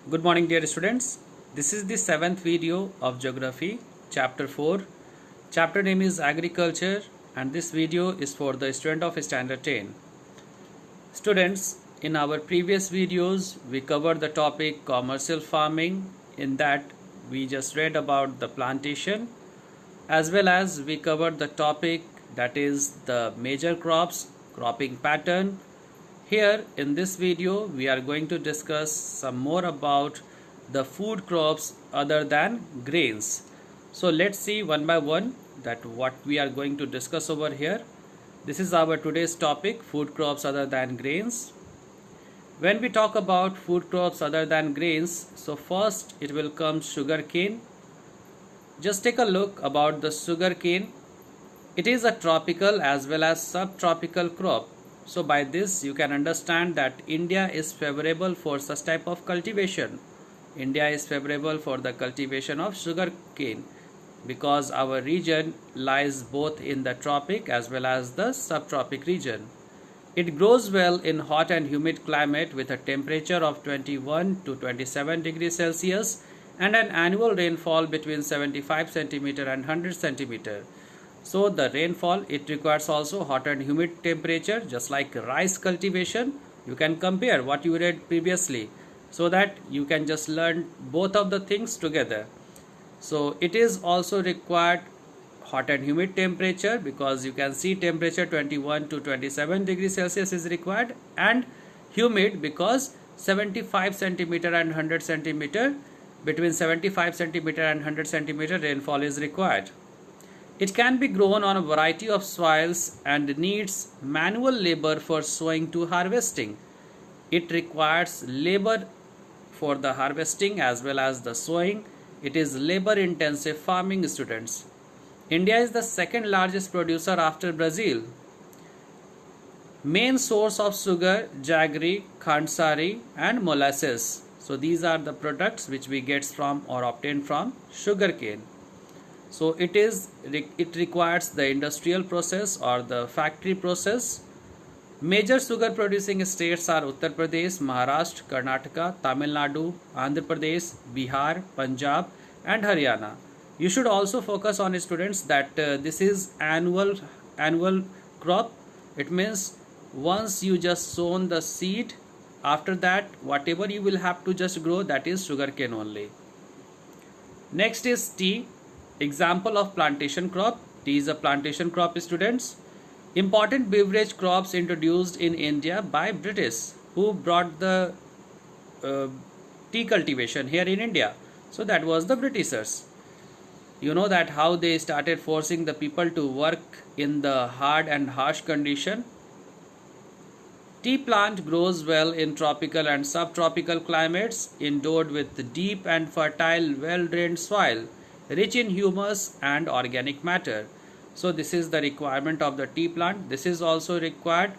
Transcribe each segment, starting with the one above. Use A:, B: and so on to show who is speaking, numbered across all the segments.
A: Good morning, dear students. This is the seventh video of Geography, Chapter 4. Chapter name is Agriculture, and this video is for the student of Standard 10. Students, in our previous videos, we covered the topic commercial farming. In that, we just read about the plantation, as well as we covered the topic that is the major crops, cropping pattern. Here in this video we are going to discuss some more about the food crops other than grains. So let's see one by one that what we are going to discuss over here. This is our today's topic, food crops other than grains. When we talk about food crops other than grains, so first it will come sugarcane. Just take a look about the sugarcane. It is a tropical as well as subtropical crop. So by this you can understand that India is favorable for such type of cultivation. India is favorable for the cultivation of sugarcane because our region lies both in the tropic as well as the subtropic region. It grows well in hot and humid climate with a temperature of 21 to 27 degrees Celsius and an annual rainfall between 75 centimeter and 100 centimeter. So the rainfall, it requires also hot and humid temperature, just like rice cultivation. You can compare what you read previously so that you can just learn both of the things together. So it is also required hot and humid temperature because you can see temperature 21 to 27 degrees Celsius is required, and humid because 75 centimeter and 100 centimeter, between 75 centimeter and 100 centimeter rainfall is required. It can be grown on a variety of soils and needs manual labor for sowing to harvesting. It requires labor for the harvesting as well as the sowing. It is labor intensive farming, students. India is the second largest producer after Brazil. Main source of sugar, jaggery, khandsari and molasses. So these are the products which we get from or obtain from sugarcane. So it requires the industrial process or the factory process. Major sugar producing states are Uttar Pradesh, Maharashtra, Karnataka, Tamil Nadu, Andhra Pradesh, Bihar, Punjab and Haryana. You should also focus on, students, that this is annual crop. It means once you just sown the seed, after that whatever you will have to just grow, that is sugarcane only. Next is tea. Example of plantation crop. Tea is a plantation crop, students. Important beverage crops introduced in India by British, who brought the tea cultivation here in India. So that was the Britishers. You know that how they started forcing the people to work in the hard and harsh condition. Tea plant grows well in tropical and subtropical climates, endowed with deep and fertile, well-drained soil, rich in humus and organic matter. So this is the requirement of the tea plant. This also required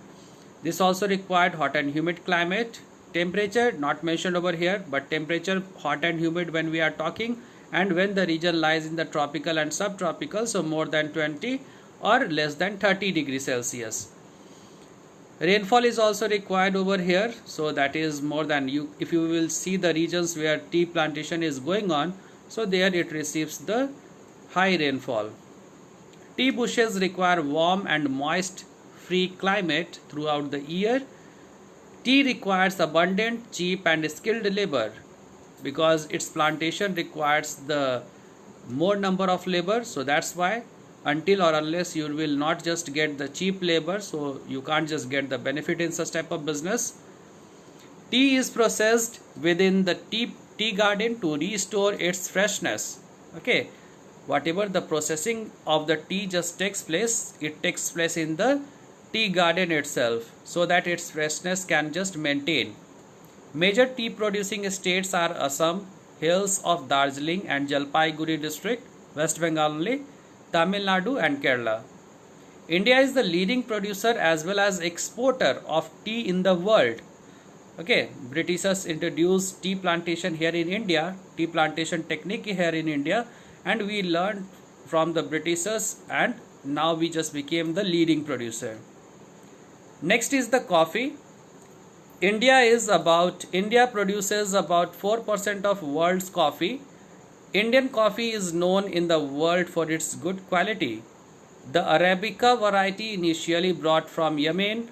A: hot and humid climate. Temperature not mentioned over here, but temperature hot and humid when we are talking, and when the region lies in the tropical and subtropical, so more than 20 or less than 30 degrees Celsius. Rainfall is also required over here, so that is more than you. If you will see the regions where tea plantation is going on, so there it receives the high rainfall. Tea bushes require warm and moist free climate throughout the year. Tea requires abundant, cheap and skilled labor because its plantation requires the more number of labor. So that's why until or unless you will not just get the cheap labor, so you can't just get the benefit in such type of business. Tea is processed within the tea garden to restore its freshness. Okay, whatever the processing of the tea just takes place, it takes place in the tea garden itself, so that its freshness can just maintain. Major tea producing states are Assam, hills of Darjeeling and Jalpaiguri district, West Bengal only, Tamil Nadu and Kerala. India is the leading producer as well as exporter of tea in the world. Okay, Britishers introduced tea plantation here in India, tea plantation technique here in India, and we learned from the Britishers, and now we just became the leading producer. Next is the coffee. India produces about 4% of world's coffee. Indian coffee is known in the world for its good quality. The Arabica variety, initially brought from Yemen,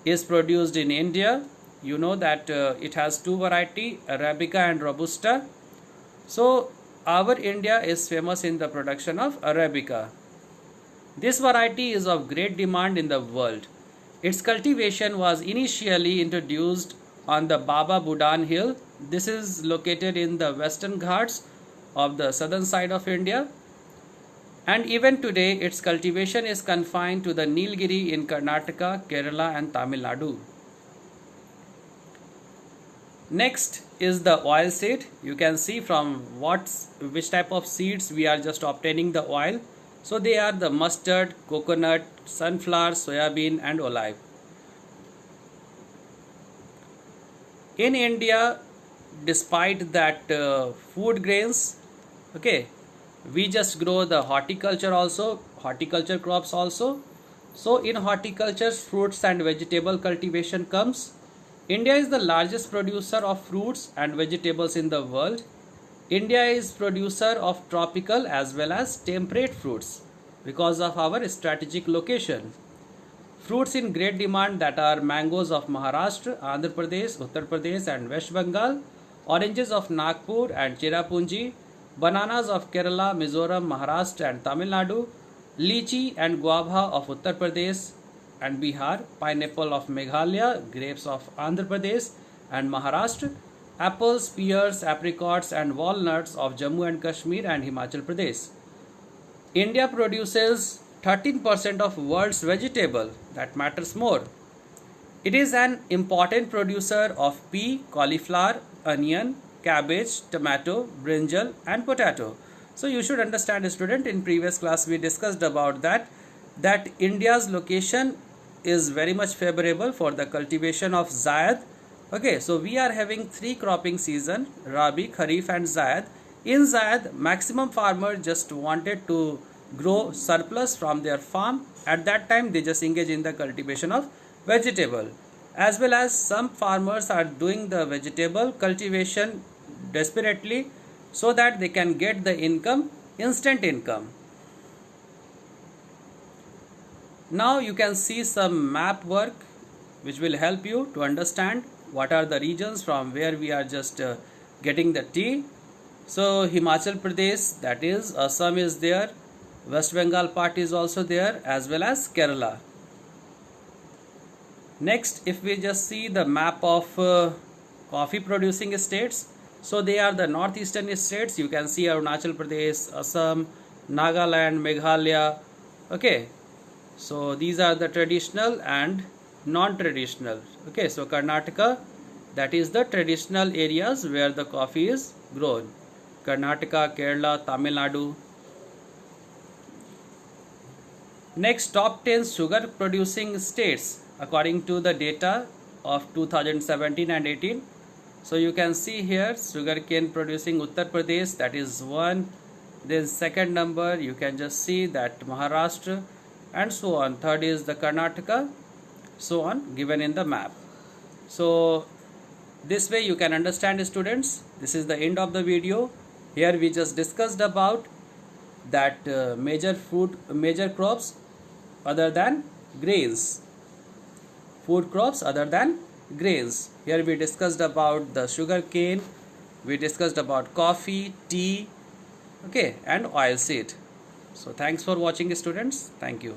A: is produced in India. You know that it has two varieties, Arabica and Robusta. So our India is famous in the production of Arabica. This variety is of great demand in the world. Its cultivation was initially introduced on the Baba Budan hill. This is located in the Western Ghats of the southern side of India. And even today, its cultivation is confined to the Nilgiri in Karnataka, Kerala and Tamil Nadu. Next is the oil seed. You can see from which type of seeds we are just obtaining the oil. So they are the mustard, coconut, sunflower, soybean and olive. In India, despite that food grains, okay, we just grow the horticulture crops also. So in horticulture, fruits and vegetable cultivation comes. India is the largest producer of fruits and vegetables in the world. India is producer of tropical as well as temperate fruits because of our strategic location. Fruits in great demand that are mangoes of Maharashtra, Andhra Pradesh, Uttar Pradesh and West Bengal, oranges of Nagpur and Cherrapunji, bananas of Kerala, Mizoram, Maharashtra and Tamil Nadu, lychee and guava of Uttar Pradesh and Bihar, pineapple of Meghalaya, grapes of Andhra Pradesh and Maharashtra, apples, pears, apricots and walnuts of Jammu and Kashmir and Himachal Pradesh. India produces 13% of world's vegetable, that matters more. It is an important producer of pea, cauliflower, onion, cabbage, tomato, brinjal and potato. So you should understand, student, in previous class we discussed about that India's location is very much favorable for the cultivation of Zayad. Okay, so we are having 3 cropping season, Rabi, Kharif and Zayad. In Zayad, maximum farmer just wanted to grow surplus from their farm. At that time, they just engage in the cultivation of vegetable. As well as some farmers are doing the vegetable cultivation desperately so that they can get the income, instant income. Now you can see some map work which will help you to understand what are the regions from where we are just getting the tea. So Himachal Pradesh, that is Assam is there, West Bengal part is also there, as well as Kerala. Next, if we just see the map of coffee producing states, so they are the northeastern states. You can see Arunachal Pradesh, Assam, Nagaland, Meghalaya. Okay, so these are the traditional and non-traditional. Okay, so Karnataka, that is the traditional areas where the coffee is grown. Karnataka, Kerala, Tamil Nadu. Next, top 10 sugar producing states according to the data of 2017 and 18. So you can see here sugarcane producing Uttar Pradesh, that is 1. Then second number you can just see that Maharashtra and so on. Third is the Karnataka, so on, given in the map. So this way you can understand, students. This is the end of the video. Here we just discussed about that major crops other than grains, food crops other than grains. Here we discussed about the sugar cane, we discussed about coffee, tea, okay, and oil seed. So thanks for watching, students. Thank you.